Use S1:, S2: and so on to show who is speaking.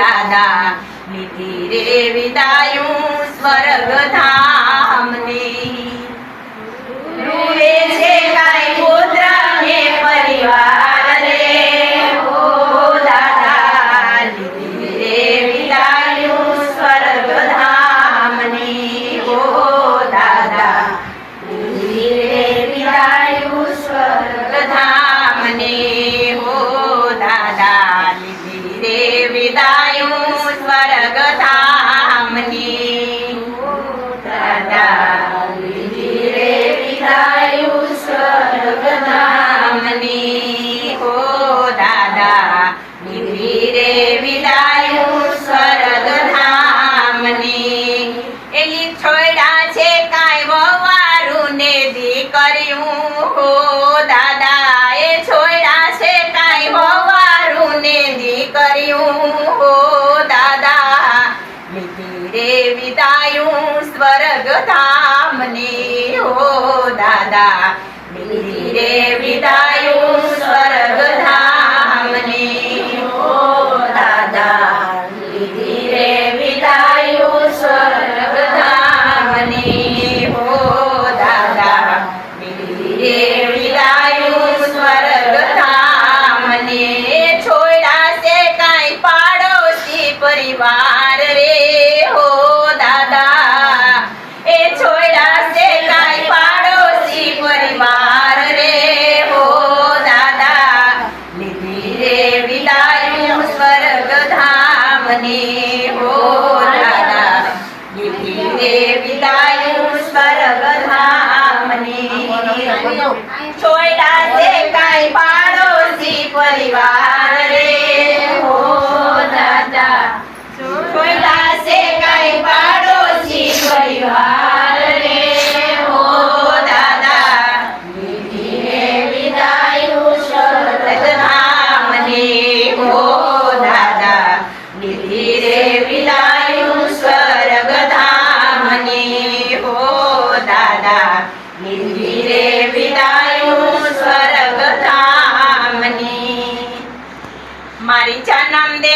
S1: દાદા લીધી રે વિદાયું સ્વર્ગ ધામની રૂવે છે કાંઈ પુત્ર ને પરિવાર રે ઓ દાદા લીધી રે વિદાયું સ્વર્ગ ધામની ઓ દાદા લીધી રે વિદાયું સ્વર્ગ ધામની ઓ દાદા લીધી રે વિદાયું સ્વર્ગ ધામની દાદા લીધી રે વિદાયું સ્વર્ગ ધામની ઓ દાદા લીધી રે વિદાયું સ્વર્ગ ધામની એલી છોડા છે કાંઈ વવારું ને દીકરીયું હો દાદા એ છોડા છે કાંઈ વવારું ને દીકરીયું હો દાદા લીધી રે વિદાયું સ્વર્ગ ધામની હો દાદા લીધી રે વિદાયું સ્વર્ગ ધામની હો દાદા લીધી રે વિદાયું સ્વર્ગ ધામની હો દાદા લીધી રે વિદાયું સ્વર્ગ ધામની છોડા છે કાંઈ પાડોશી પરિવાર રે હો દાદા એ છોડા છે કાંઈ પાડોશી પરિવાર રે હો દાદા લીધી રે વિદાયું સ્વર્ગ ધામની હો દાદા લીધી રે વિદાયું સ્વર્ગ ધામની છોડા છે કાંઈ પાડોશી પરિવાર રે હો દાદા છોડા છે કાંઈ પાડોશી પરિવાર રે હો દાદા લીધી રે વિદાયું સ્વર્ગ ધામની હો દાદા લીધી રે વિદાયું સ્વર્ગ ધામની હો દાદા લીધી રે વિદાયું સ્વર્ગ ધામની મારી જન્મ દે